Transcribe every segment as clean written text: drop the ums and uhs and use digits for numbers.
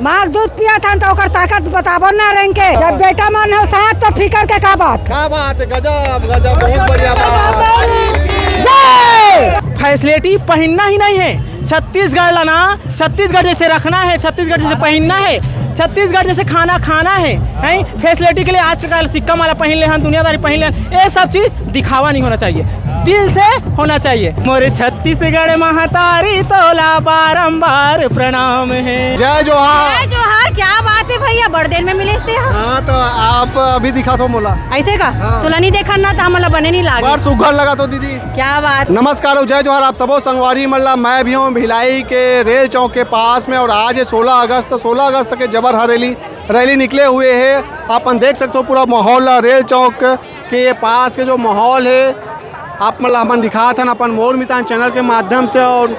माल दूध पिया था तो ओकर ताकत बताबो ना रंग के। जब बेटा मन हो साथ तो फिकर के का बात है। गजब गजब, बहुत बढ़िया बात। जय। फैसिलिटी पहनना ही नहीं है, छत्तीसगढ़ लाना, छत्तीसगढ़ जैसे रखना है, छत्तीसगढ़ जैसे पहनना है, छत्तीसगढ़ जैसे खाना खाना है। फैसिलिटी के लिए आजकल सिक्का माला पहन ले हैं, दुनियादारी पहन ले हैं, ये सब चीज़ दिखावा नहीं होना चाहिए, दिल से होना चाहिए। मोरे छत्तीसगढ़ महतारी तोला बारंबार प्रणाम है। जय जोहार। जय जोहार। क्या बात है भैया, बड़ देर में मिले थे हम। हाँ तो आप अभी दिखा तो मोला ऐसे का हाँ। तोला नहीं देखा ना तो हमला बने नहीं लागे। बार सुघर लगा तो दीदी। क्या बात। नमस्कार, जय जोहार आप सबो संगवारी मल्ला। मैं भी हूँ भिलाई के रेल चौक के पास में और आज है 16 अगस्त के जबर हरेली रैली निकले हुए है। अपन देख सकते हो पूरा माहौल रेल चौक के पास के जो माहौल है आप मतलब अपन दिखा था अपन मोर मितान चैनल के माध्यम से, और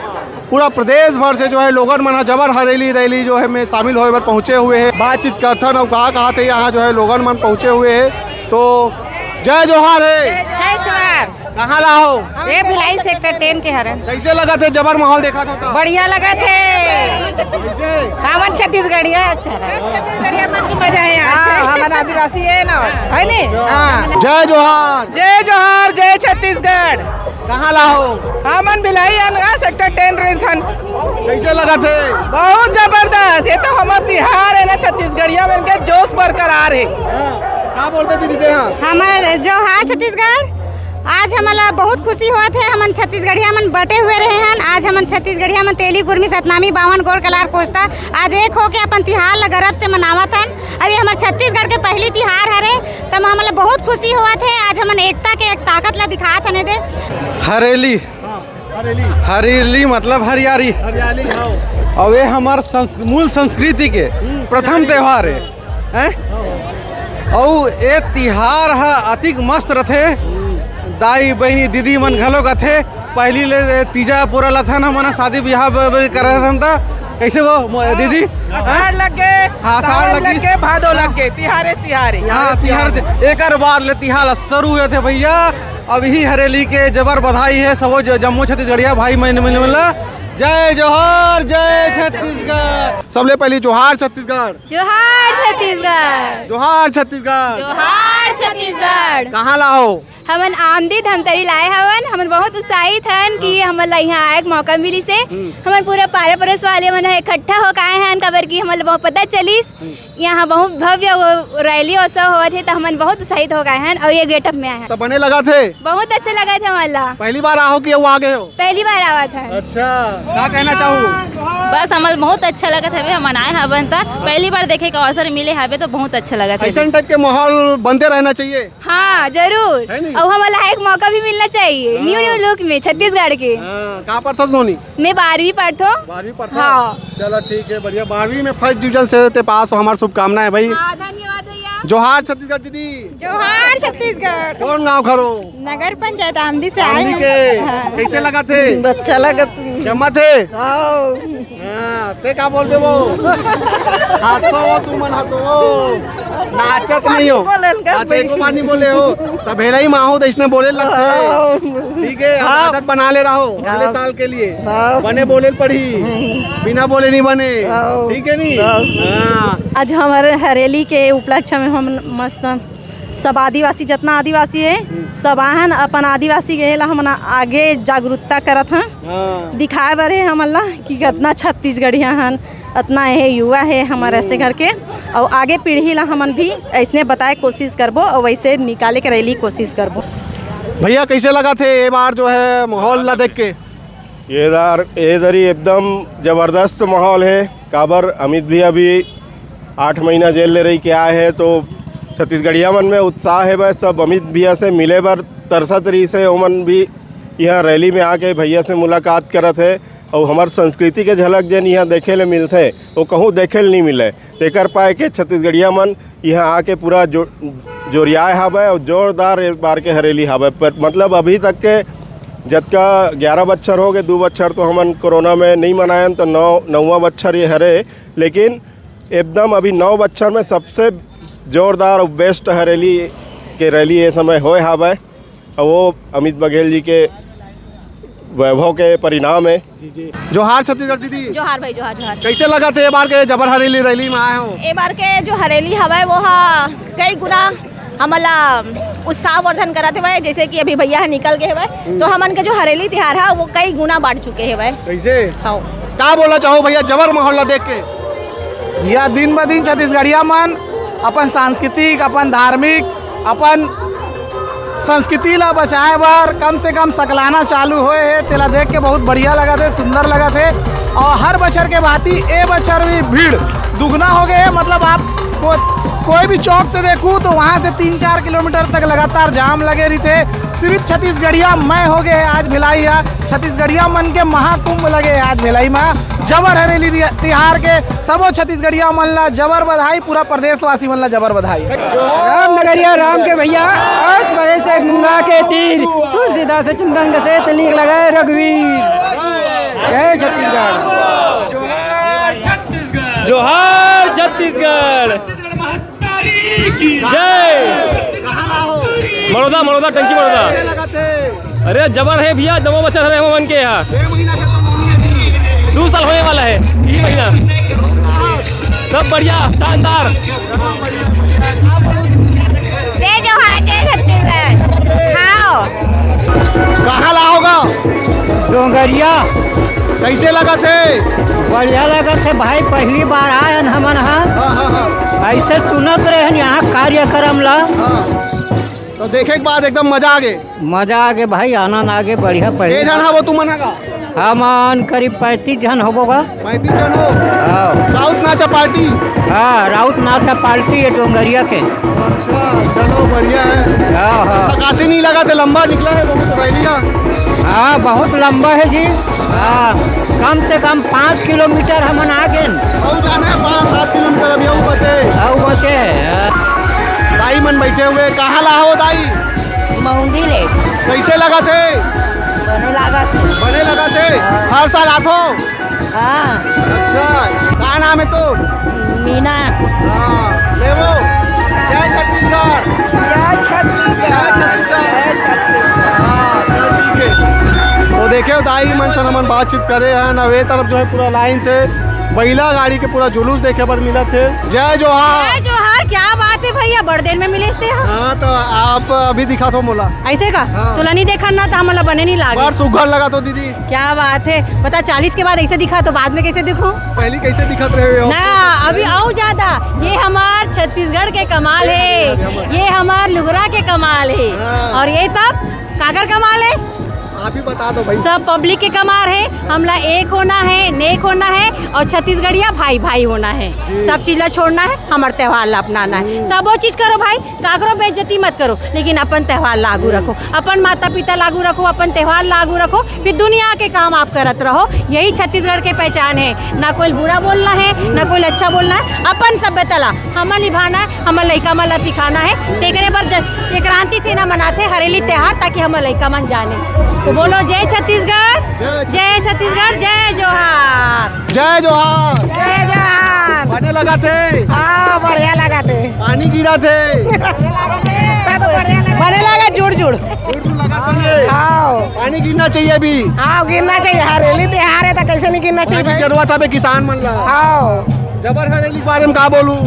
पूरा प्रदेश भर से जो है लोगन मना जबर हरेली रैली जो है में शामिल होए पर पहुँचे हुए हैं। बातचीत करथन और कहाँ थे यहाँ जो है लोगन मन पहुँचे हुए हैं। तो जय जोहार है। जय जोहार। कहाँ ला हो? ये भिलाई सेक्टर 10 के हरन। कैसे लगा थे? जबर माहौल देखा था तो? बढ़िया लगा थे। कैसे? हमन छत्तीसगढ़िया अच्छा छत्तीसगढ़िया मन की मजा है आज। हमन आदिवासी है ना, है नी? हां। जय जोहार। जय जोहार, जय छत्तीसगढ़। कहाँ ला हो? हमन भिलाई अनगा सेक्टर 10 रहथन। कैसे लगा थे? बहुत जबरदस्त, ये तो हमार तिहार है ना, छत्तीसगढ़िया मन के जोश बरकरार है। क्या बोलते दीदी दे? हमारे जोहार छत्तीसगढ़। आज हमारा बहुत खुशी हुआ थे, हमन छत्तीसगढ़िया मन बटे हुए रहे हैं। आज हमन छत्तीसगढ़िया मन तेली गुरमी सतनामी 52 गोर कलार कोष्टा आज एक हो के अपन तिहार ला गर्व से मनावत हन। अभी हमार छत्तीसगढ़ के पहली तिहार हरे तब हमला बहुत खुशी हुआ थे। आज हमन एकता के एक ताकत ला दिखात हने दे। हरेली हरेली मतलब हरियाली। और ये हमार मूल संस्कृति के प्रथम त्योहार है। और ये तिहार है अतिक मस्त रथे। दाई बहनी दीदी मन घलो कथे पहली ले तीजा पूरा लथन हमन शादी ब्याह करे थन त कैसे वो दीदी आषाढ़ लग के, सावन लग के, भादो लग के, तिहारे तिहारे। हाँ तिहार एक बाद ले तिहार शुरू हुए थे भैया। अब ही हरेली के जबर बधाई है सबो जम्मू छत्तीसगढ़िया भाई मैंने मिला। जय जोहार, जय छत्तीसगढ़। सबले पहले जोहार छत्तीसगढ़। जोहार छत्तीसगढ़। जोहार छत्तीसगढ़। जोहार छत्तीसगढ़। कहाँ ला हो? हमन आमदी धमतरी लाए हवन। हमन बहुत उत्साहित हन कि हमन ला यहाँ आए के मौका मिली से। हमन पूरा पारा परस वाले मन इकट्ठा हो आए हन कबर की हमन बहुत पता चलिस यहाँ बहुत भव्य रैली उत्सव हुआ थे तो हमन बहुत उत्साहित हो गए हैं और ये गेटअप में आए हैं। तो बने लगा थे? बहुत अच्छा लगा था हमन ला। पहली बार आओ कि वो आ गए हो? पहली बार आवा था। अच्छा, क्या कहना चाहूँ? बस हमन बहुत अच्छा लगा था, हमन आए हवन था पहली बार देखे का अवसर मिले हवे तो बहुत अच्छा लगा था। ऐसा टाइप के माहौल बनते रहना चाहिए। हाँ जरूर, और हमारा एक मौका भी मिलना चाहिए न्यू लुक में छत्तीसगढ़ के। कहाँ पर था सोनी? मैं 12वीं पढ़ता। 12वीं पढ़ता? हाँ। चलो ठीक है, बढ़िया। 12वीं में फर्स्ट डिवीजन से पास हो, हमारी शुभकामनाएं भाई। धन्यवाद भैया। जोहार छत्तीसगढ़ दीदी। जोहार छत्तीसगढ़। कौन गाँव खरो? नगर पंचायत आमदी से आए के। कैसे लगा थे? अच्छा लगा। जमा थे? ते क्या बोल रहे वो? हंसतो हो तुम, मन हंसो हो, नाचत नहीं हो। अच्छा एक बार नहीं बोले हो तब भेला ही माँ हो तो इसने बोले लगते। ठीक है, आदत बना ले रहा हो अगले साल के लिए। बने बोले पढ़ी, बिना बोले नहीं बने। ठीक है नहीं? आज हमारे हरेली के उपलक्ष्य में हम मस्त सब आदिवासी जितना आदिवासी है सब आहन अपन आदिवासी के ला हमन आगे जागरूकता करत हैं। दिखाए बर है हमन ला कि कितना छत्तीसगढ़िया हन, इतना है युवा है हमारे ऐसे घर के, और आगे पीढ़ी ला हमन भी ऐसने बताए कोशिश करबो और वैसे निकाले के रैली कोशिश करबो। भैया कैसे लगा थे ये बार जो है माहौल ला देख के? ये इधर ही एकदम ज़बरदस्त माहौल है। काबर अमित भी अभी 8 महीना जेल ले रही के आए हैं तो छत्तीसगढ़िया मन में उत्साह है। बस सब अमित भैया से मिले बर तरसत रही से ओमन भी यहाँ रैली में आके भैया से मुलाकात करत है। और हमार संस्कृति के झलक जन यहाँ देखे ले मिलते वो कहूँ देखे नहीं मिले। तेकर पाए के छत्तीसगढ़िया मन यहाँ आके पूरा जोरियाए हवे और जोरदार इस बार के हरेली हवे। मतलब अभी तक के जब का 11 बच्चर हो गए, 2 बच्चर तो हमन कोरोना में नहीं मनायन तो 9वां बच्चर ये हरे। लेकिन एकदम अभी 9 बच्चर में सबसे जोरदार और बेस्ट हरेली के रैली ये समय होए हवे। और वो अमित बघेल जी के वैभव के परिणाम है। जोहार छत्तीसगढ़ दीदी। जोहार भाई, जोहार जोहार। कैसे लगा थे बार के जबर हरेली रैली में आए हो? ए बार के जो हरेली हवा वो कई गुना हमला उत्साह वर्धन करत है। जैसे कि अभी भैया निकल गए है तो हमन के जो हरेली त्योहार है वो कई गुना बढ़ चुके हैं। कैसे क्या बोलना चाहो भैया जबर माहौल देख के? भैया दिन ब दिन छत्तीसगढ़िया मन अपन सांस्कृतिक, अपन धार्मिक, अपन संस्कृति ला बचाए बर कम से कम सकलाना चालू हुए है। तेला देख के बहुत बढ़िया लगा थे, सुंदर लगा थे। और हर बछर के भांति ए बछर भी भीड़ दुगना हो गए है। मतलब आप कोई भी चौक से देखूँ तो वहाँ से 3-4 किलोमीटर तक लगातार जाम लगे रही थे। सिर्फ छत्तीसगढ़िया मैं हो गए आज भिलाई है। छत्तीसगढ़िया मन के महाकुंभ लगे आज भिलाई में। जबर हरेली तिहार के सबो छत्तीसगढ़िया मन ला जबर बधाई, पूरा प्रदेशवासी मन ला जबर बधाई। राम नगरिया राम के भैया आज बड़े से गंगा के तीर तुलसीदास से चंदन से तलीक लगाए रघुवीर। जय छत्तीसगढ़। जोहार छत्तीसगढ़। जय मरोदा टंकी मरोदा। अरे जबर है भैया, जबो बच्चा है मन के यहाँ 2 साल होने वाला है ये महीना। सब बढ़िया शानदार। जय जोहार, जय छत्तीसगढ़। हाँ कहाँ ला होगा? डोंगरिया। कैसे लगा थे? बढ़िया लगा थे भाई, पहली बार आए हमन ऐसे सुनत रहे यहाँ कार्यक्रम ला। तो देखे के बाद एकदम मजा आ गए। मजा आ गए भाई, आनंद आ गए बढ़िया। ए जन हो तू मना का? हम करीब 35 जन होगा। 35 जन हो। राउत नाचा पार्टी? हाँ राउत नाचा पार्टी है डोंगरिया के। अच्छा चलो बढ़िया है। हाँ काशी नहीं लगा थे, लंबा निकला है बहुत रैलियाँ। हाँ बहुत लंबा है जी। हाँ कम से कम 5 किलोमीटर हमन आ गए। और जाना है 5-7 किलोमीटर अभी और बचे। दाई मन बैठे हुए। कहाँ ला हो दाई? मऊंदी ले कैसे लगा थे? बने लगा थे। हर साल आते हो? हाँ अच्छा क्या नाम है तो? मीना। हाँ ले वो। जय छत्तीसगढ़। जय छत्तीसगढ़। हाँ ठीक है। तो देखे दाई मन से हमन बातचीत करे हैं ना। वे तरफ जो है पूरा लाइन से महिला गाड़ी के पूरा जुलूस देखे पर मिला थे। जय जोहार। जय जोहार। क्या बात है भैया, बड़ देर में मिले थे। हाँ तो आप अभी दिखा तो मोला ऐसे का तोला नहीं देखा ना तो हमारा बने नहीं लागे। बार सुघर लगा तो दीदी। क्या बात है, पता 40 के बाद ऐसे दिखा तो बाद में कैसे दिखूं? पहली कैसे दिखत रहे हो? ना अभी और ज्यादा। ये हमार छत्तीसगढ़ के कमाल है, ये हमार लुगरा के कमाल है। और ये सब कागर कमाल है? आप ही बता दो भाई। सब पब्लिक के कमाल है। हमला एक होना है, नेक होना है और छत्तीसगढ़िया भाई भाई होना है। सब चीज ला छोड़ना है, हमारे त्योहार ला अपनाना है। सब वो चीज करो भाई, काकरो बेइज्जती मत करो, लेकिन अपन त्योहार लागू रखो, अपन माता पिता लागू रखो, अपन त्योहार लागू रखो, फिर दुनिया के काम आप करत रहो। यही छत्तीसगढ़ के पहचान है। ना कोई बुरा बोलना है, ना कोई अच्छा बोलना है। अपन सभ्यता ला हमें निभाना है, हमारे लड़का मन ला सिखाना है। तेकरे पर ये क्रांति सेना मनाते हरेली त्योहार ताकि हमारे लड़का मन जाने। तो बोलो जय छत्तीसगढ़, जय छत्तीसगढ़, जय जोहार। जय जोहार। जय जोहार। बने लगा थे। हाँ बढ़िया लगा थे। पानी गिरा थे। बने लगा जुड़ हाँ पानी गिरना चाहिए अभी। हाँ गिरना चाहिए, हरेली त्योहार है तो कैसे नहीं गिरना चाहिए। जरूरत है किसान मन ला। हाँ जबर हरेली के बारे में का बोलूं?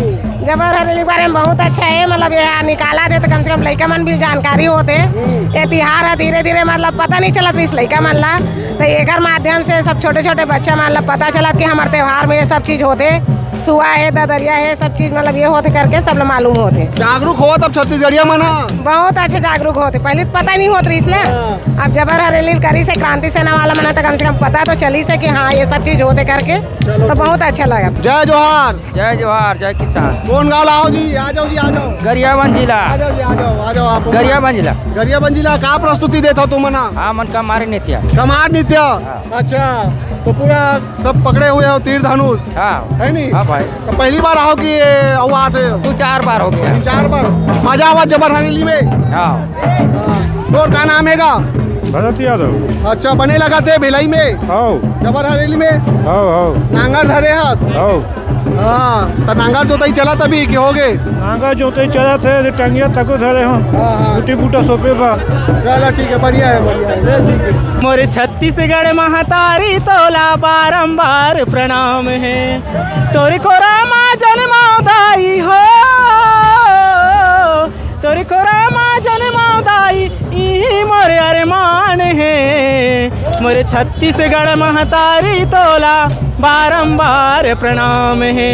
जबर हरेली के बारे में बहुत अच्छा है। मतलब ये निकाला थे तो कम से कम लड़का मन भी जानकारी होते। ये त्योहार है धीरे धीरे मतलब पता नहीं चलत इस लड़का मन ला। तो एक माध्यम से सब छोटे छोटे बच्चा मन ला पता चलत कि हमारे त्योहार में ये सब चीज होते। सुआ है, ददरिया है, सब चीज मतलब ये होते करके सब लोग मालूम होते। जागरूक हो तब छत्तीसगढ़िया मना बहुत अच्छे जागरूक होते। पहले तो पता नहीं होती इसने। अब जबर हरेली करी से क्रांति सेना वाला मना तो कम से कम पता तो चली से कि हाँ ये सब चीज होते करके, तो बहुत अच्छा लगा। जय जोहार। जय जोहार, जय किसान। कौन गाँव लाओ जी? आ जाओ जी, आ जाओ। गरियाबंद जिला। आ जाओ जी, आ जाओ आप। गरियाबंद जिला। गरियाबंद जिला का प्रस्तुति देता तुम मना? हाँ मन का मारे नित्या। कमार नृत्य। अच्छा तो पूरा सब पकड़े हुए हो तीर धनुष है नहीं? हाँ भाई। तो पहली बार आओ कि आते? 2-4 बार हो गया। 4 बार। मजा आवा जबर हरेली में? हाँ। तो का नाम है का? भरत यादव। अच्छा बने लगा थे भिलाई में? जबर हरेली में? नांगर धरे हस? हाँ तो नांगर जोताई चला तभी कि हो गए? नांगा जोते चला थे टंगिया तको धरे हो। बूटी बूटा सोपे बा। चलो ठीक है, बढ़िया है, बढ़िया है। मोरे छत छत्तीसगढ़ महतारी तोला बारंबार प्रणाम है तोरी को रामा जन्मोदाई हो तोरी को रामा जन्मोदाई ई मोरे अरमान है मोरे छत्तीसगढ़ महतारी तोला बारंबार प्रणाम है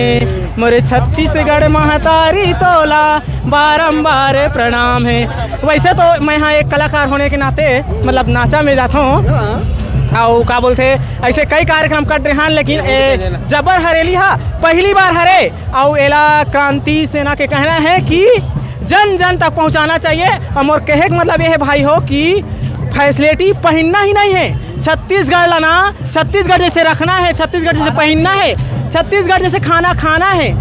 मोरे छत्तीसगढ़ महतारी तोला बारंबार प्रणाम है। वैसे तो मैं यहाँ एक कलाकार होने के नाते मतलब नाचा में जाता हूँ और का बोलते ऐसे कई कार्यक्रम कर रहे हैं लेकिन जबर हरेली हा पहली बार हरे और एला क्रांति सेना के कहना है कि जन जन तक पहुंचाना चाहिए। और मोर कहे का मतलब ये है भाई हो कि फैसिलिटी पहनना ही नहीं है छत्तीसगढ़ लाना, छत्तीसगढ़ जैसे रखना है, छत्तीसगढ़ जैसे पहनना है, छत्तीसगढ़ जैसे खाना खाना है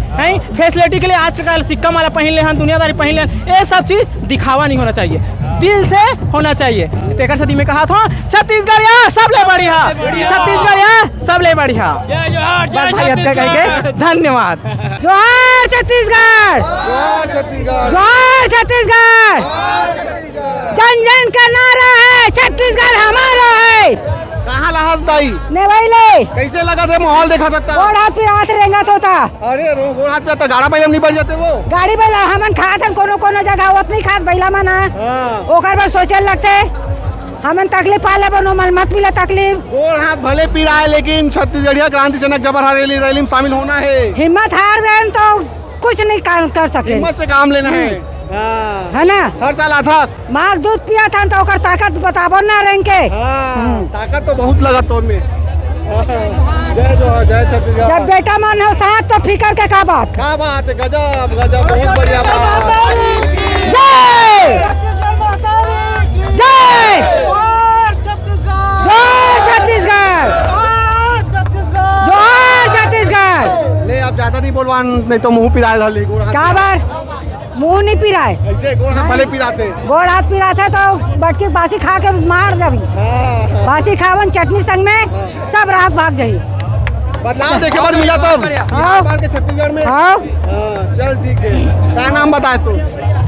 फैसिलिटी के लिए आजकल सिक्का माला पहन ले हैं, दुनियादारी पहन ले हैं, ये सब चीज़ दिखावा नहीं होना चाहिए, दिल से होना चाहिए। तेकर सदी में कहा था छत्तीसगढ़ या सब ले बढ़िया, छत्तीसगढ़ या सब ले बढ़िया। बस भाई हद कह के धन्यवाद। जोहार छत्तीसगढ़, जोहार छत्तीसगढ़, जन जन का नारा है, छत्तीसगढ़ हमारा है। कहाँ लहास दाई नेवैले कैसे लगा थे माहौल देखा सकता गोड़ हाथ पे हाथ रेंगत होता। अरे गोड़ हाथ पे तो गाड़ा बैल नहीं बढ़ जाते वो गाड़ी बैला हमन खात हन कोनो कोनो जगह होत नहीं खात बैला मन ओकर बार सोचे लगते हमन तकलीफ पाले बनो मल मत मिला तकलीफ। गोड़ हाथ भले पी रहा है लेकिन छत्तीसगढ़िया क्रांति सेना जबर हरेली रैली में शामिल होना है। हिम्मत हार गए तो कुछ नहीं कर सके, हिम्मत से काम लेना है है ना। हर साल आथास माँ दूध पिया था तो ओकर ताकत बताबो ना रेंग के। ताकत तो बहुत लगा तोर में। जय जोहार, जय छत्तीसगढ़। जब बेटा मन हो साथ तो फिकर के का बात है, गजब गजब बहुत बढ़िया बात। जय जय जोहार छत्तीसगढ़, जोहार छत्तीसगढ़। ले अब ज्यादा नहीं बोलवान नहीं तो मुंह पिराए धाली गोड़ हाथ का बार मुंह नहीं पिराए ऐसे गोड़ हाथ भले पिराते गोड़ हाथ पिराते तो बटकी बासी खा के मार जबी बासी खावन चटनी संग में सब रात भाग जाई। बदलाव देखे बार मिला तब बार के छत्तीसगढ़ में। हाँ चल ठीक है, क्या नाम बताए तू?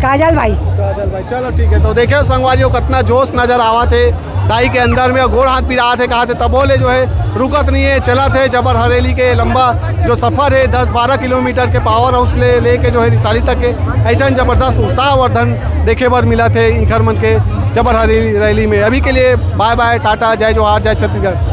काजल भाई। काजल भाई, चलो ठीक है। तो देखियो संगवारियों कितना जोश नजर आवा थे दाई के अंदर में, गोड़ हाथ पिरा थे कहा थे तब बोले जो है रुकत नहीं है, चला थे जबर हरेली के लंबा जो सफ़र है 10-12 किलोमीटर के पावर हाउस लेके जो है रिसाली तक के ऐसा जबरदस्त उत्साह वर्धन देखे बार मिला थे इंखर मन के जबर हरेली रैली में। अभी के लिए बाय बाय, टाटा, जय जोहार, जय छत्तीसगढ़।